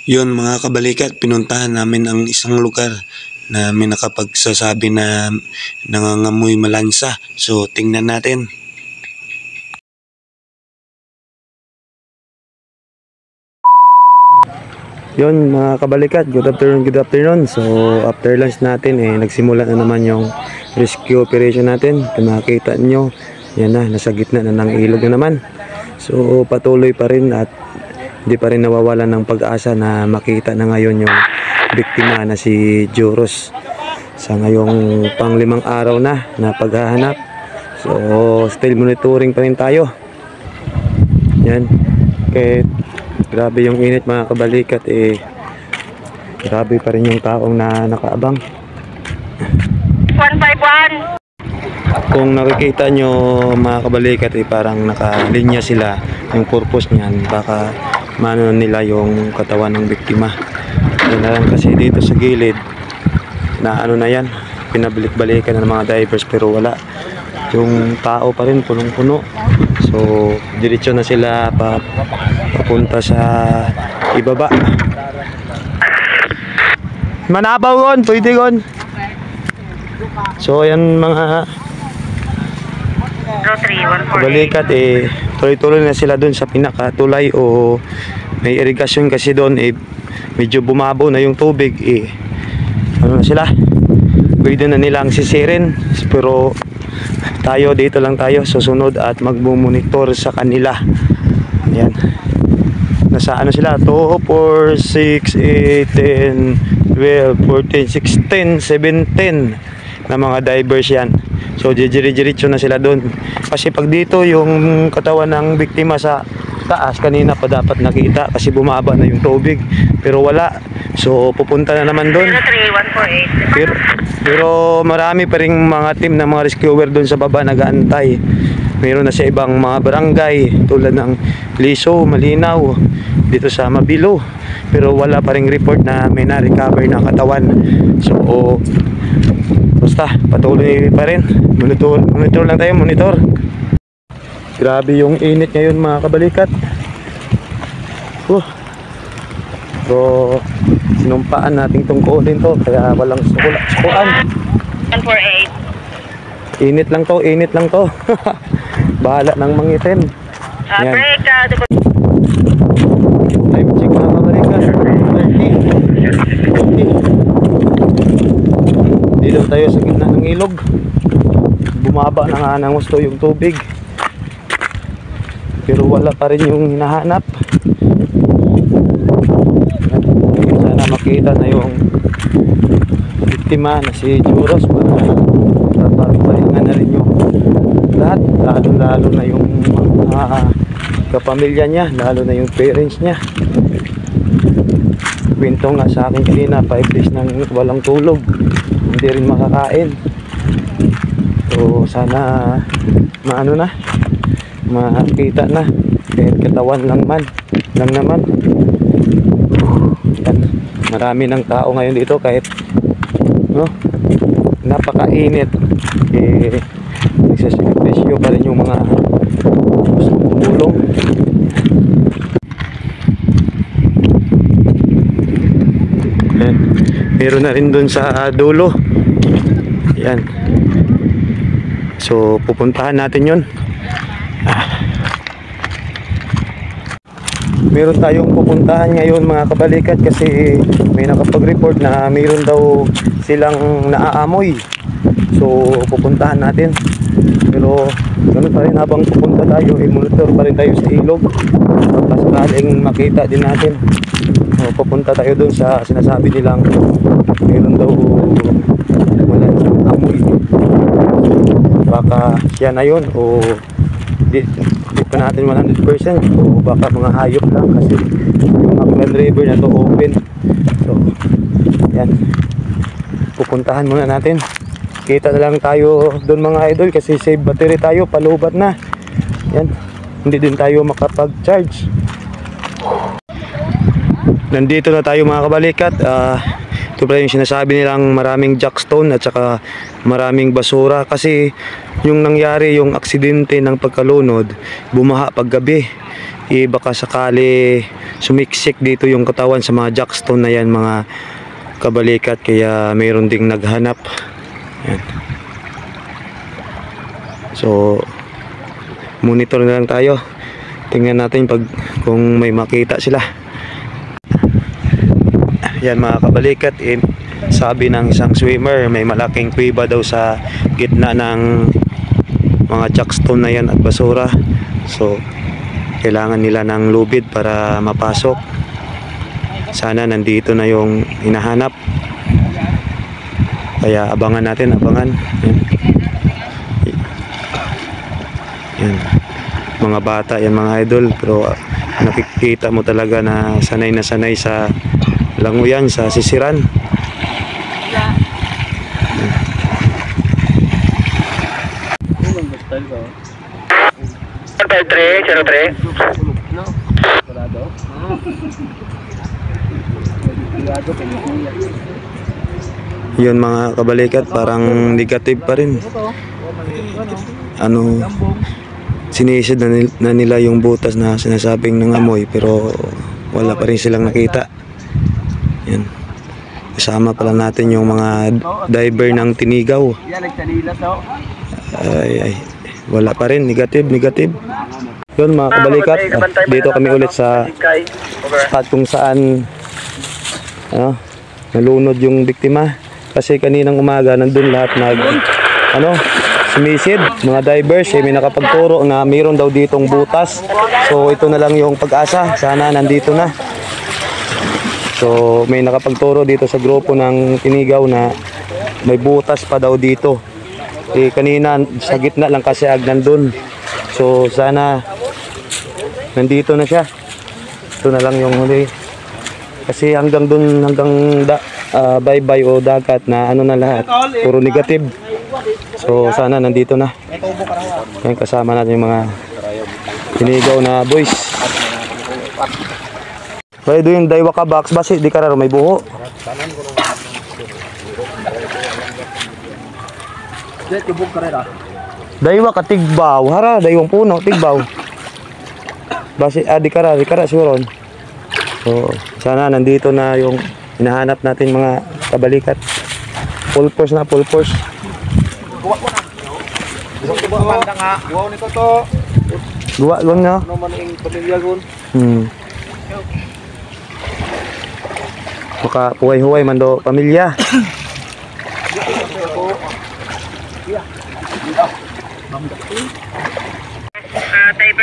Yun mga kabalikat, pinuntahan namin ang isang lugar na may nakapagsasabi na nangangamoy malansa. So tingnan natin. Yun mga kabalikat, good afternoon. So after lunch natin nagsimula na naman yung rescue operation natin. Kung nakita nyo, yan na, nasa gitna na ng ilog na naman. So patuloy pa rin at hindi pa rin nawawalan ng pag-asa na makita na ngayon yung biktima na si Joros sa ngayong pang-5 araw na paghahanap. So still monitoring pa rin tayo. Yan, kahit grabe yung init mga kabalikat, grabe pa rin yung taong na nakaabang. 151. Kung nakikita nyo mga kabalikat, parang nakalinya sila. Yung purpose niyan, baka mano nila yung katawan ng biktima. Yan na lang kasi dito sa gilid na ano na yan, pinabalik-balikan ng mga divers pero wala. Yung tao pa rin punong-puno. So diretso na sila papunta sa ibaba. Manabaw gon, pwede gon. So ayan mga kabalikat, tuloy-tuloy na sila doon sa pinakatulay o may irigasyon kasi doon, medyo bumabaw na yung tubig, ano na sila, pwede na nilang sisirin, pero tayo dito lang tayo susunod at magmumonitor sa kanila. Ayan, nasa ano sila, 2, 4, 6, 8, 10, 12, 14, 16, 17 na mga divers yan. So diretso na sila doon. Kasi pag dito yung katawan ng biktima sa taas, kanina pa dapat nakita kasi bumaba na yung tubig. Pero wala. So pupunta na naman doon. Pero marami pa ring mga team ng mga rescuer doon sa baba nag-aantay. Meron na sa ibang mga barangay tulad ng Liso, Malinaw, dito sa Mabilo. Pero wala pa ring report na may na-recover na katawan. So basta patuloy pa rin, monitor lang tayo, monitor. Grabe yung init ngayon mga kabalikat. So sinumpaan nating tungkulin to kaya walang sukuan. 148. Init lang to. Bahala ng mangitim. Yan. Time check mga kabalikat, 30. Dito tayo sa gitna ng ilog. Bumaba na nga ng gusto yung tubig. Pero wala pa rin yung hinahanap. Sana makita na yung biktima na si Joros para pahinga na rin yung lahat. Lalo na yung mga kapamilya niya, lalo na yung parents niya. Kwento nga sa akin kanina, 5 days nang walang tulog, hindi rin makakain. So sana maano na, makita na, kahit katawan lang naman. Yan. Marami ng tao ngayon dito kahit napakainit, nagsasakripisyo pa rin yung mga gustong tumulong. Meron na rin dun sa dulo. Yan. So pupuntahan natin yun. Meron tayong pupuntahan ngayon mga kabalikat kasi may nakapag-report na meron daw silang naaamoy. So pupuntahan natin. Pero ganun pa rin, habang pupunta tayo, monitor pa rin tayo sa ilog. Sakaling makita din natin. So, pupunta tayo doon sa sinasabi nilang meron daw malansang amoy. Baka siya na yun o di pa natin 100%, o baka mga hayop lang kasi yung Aklan River na to open. So yan, pupuntahan muna natin. Kita na lang tayo doon mga idol kasi save battery tayo, palubat na. Yan, hindi din tayo makapag-charge. Nandito na tayo mga kabalikat. Ito pala yung sinasabi nilang maraming jackstone at saka maraming basura kasi yung nangyari yung aksidente ng pagkalunod, bumaha paggabi. baka sakali sumiksik dito yung katawan sa mga jackstone na yan mga kabalikat, kaya mayroon ding naghanap. Yan. So monitor na lang tayo, tingnan natin kung may makita sila. Yan mga kabalikat, sabi ng isang swimmer, may malaking kuweba daw sa gitna ng mga jackstone na yan at basura. So kailangan nila ng lubid para mapasok. Sana nandito na yung hinahanap, kaya abangan natin, abangan. Yan. Mga bata yan mga idol, pero nakikita mo talaga na sanay sa languyan, sa sisiran. Yun mga kabalikat, parang negative pa rin. Sinisid na nila yung butas na sinasabing nangamoy, pero wala pa rin silang nakita. Yan. Kasama pala natin yung mga diver ng Tinigaw. Ay, wala pa rin, negative. Yun mga kabalikat, dito kami ulit sa spot kung saan nalunod yung biktima. Kasi kaninang umaga nandun lahat sumisid, mga divers, may nakapagturo na mayroon daw ditong butas. So ito na lang yung pag-asa, sana nandito na. So may nakapagturo dito sa grupo ng Tinigaw na may butas pa daw dito. Kanina sa gitna lang kasi nandun. So sana nandito na siya. Ito na lang yung huli. Kasi hanggang dun, bye-bye o dagat na na lahat, puro negative. So sana nandito na. Kaya kasama natin yung mga Tinigaw na boys. Kaya doon yung daywa ka box, basi di kararo may buho. Daywa ka tigbaw, hara daywang puno tigbaw. Basi di kara suron. So sana nandito na yung hinahanap natin mga kabalikat. Full force. Guwa gon nga. Maka huway man do pamilya.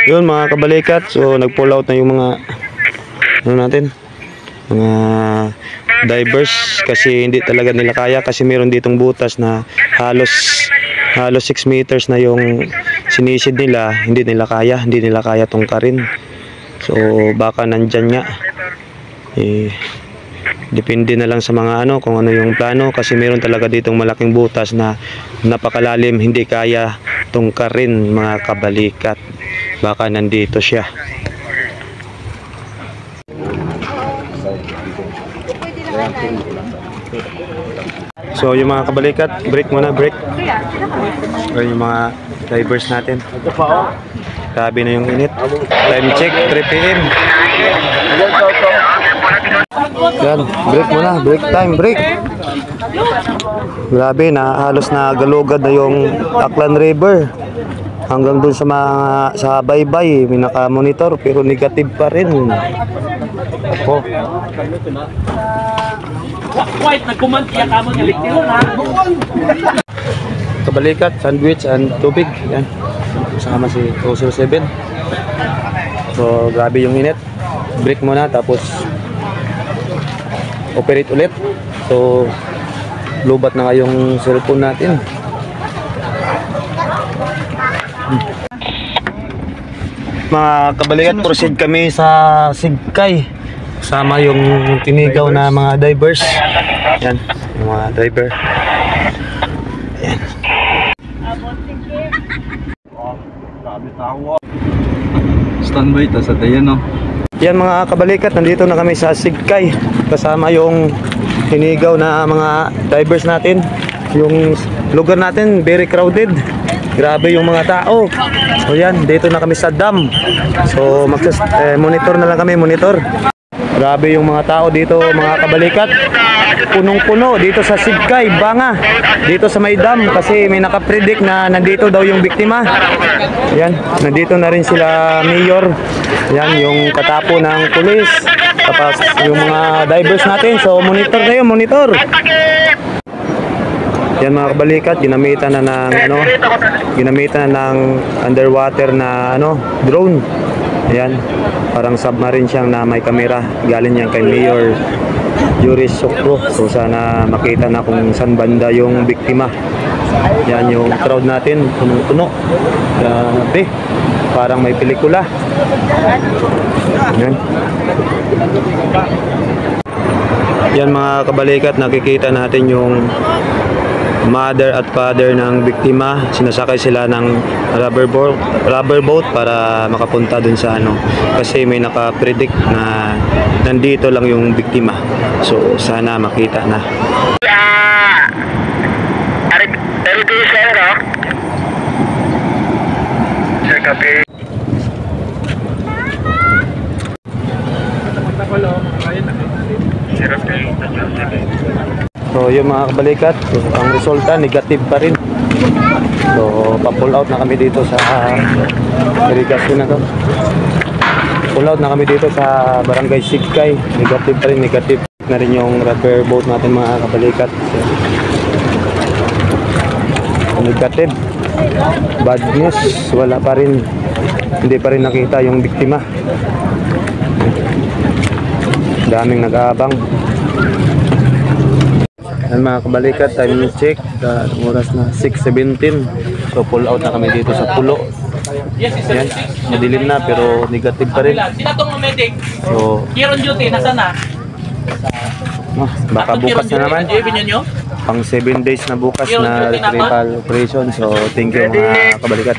Yun mga kabalikat, so nag-pull out na yung mga mga divers, kasi hindi talaga nila kaya, kasi meron ditong butas na halos 6 meters na yung sinisid nila, hindi nila kaya tungkarin. So baka nandyan nga, depende na lang sa mga kung ano yung plano, kasi meron talaga ditong malaking butas na napakalalim, hindi kaya tungkarin mga kabalikat. Baka nandito siya. So yung mga kabalikat, break. Yung mga divers natin. Tabi na yung init. Time check 3 PM. Yan, break time. Grabe na, halos na galugad na yung Aklan River. Hanggang dun sa baybay, may naka-monitor pero negative pa rin. Ako. Kabalikat, sandwich and tubig. Yan. Kasama si 207. So grabe yung init. Break muna tapos operate ulit. So lubat na yung cellphone natin. Mga kabalikat, proceed kami sa Sigkay. Kasama yung Tinigaw na mga divers. Yan, yung mga diver. Yan. Standby ta sa tayo, no? Yan mga kabalikat, nandito na kami sa Sigkay. Kasama yung Tinigaw na mga divers natin. Yung lugar natin very crowded. Grabe yung mga tao. So yan, dito na kami sa dam. So monitor na lang kami, monitor. Grabe yung mga tao dito, mga kabalikat. Punong-puno dito sa Sigkay, Banga. Dito sa may dam kasi may nakapredict na nandito daw yung biktima. Yan, nandito na rin sila mayor. Yan, yung katapo ng pulis. Tapos yung mga divers natin. So monitor kayo, monitor. Yan mga kabalikat, ginamitan na ng underwater na drone. Ayan, parang submarine siyang na may kamera. Galing yan kay Mayor Juris Sokro. So sana makita na kung saan banda yung biktima. Yan yung crowd natin, puno-puno. Grabe, parang may pelikula. Yan. Yan mga kabalikat, nakikita natin yung mother at father ng biktima. Sinasakay sila ng rubber boat para makapunta dun sa kasi may nakapredict na nandito lang yung biktima. So sana makita na. So yung mga kabalikat, ang resulta negative pa rin. So pa-pull out na kami dito sa irrigation na to. Pull out na kami dito sa Barangay Sigkay. Negative pa rin, negative na rin yung rubber boat natin mga kabalikat. So, negative. Bad news, wala pa rin. Hindi pa rin nakita yung biktima. Daming nag-aabang. Yan mga kabalikat, time check, oras na 6:17. So pull out na kami dito sa pulo. Yan, madilim na pero negative pa rin. So Kieron duty, nasa na? Baka bukas na naman. Pang 7 days na bukas na retrieval operation. So thank you mga kabalikat.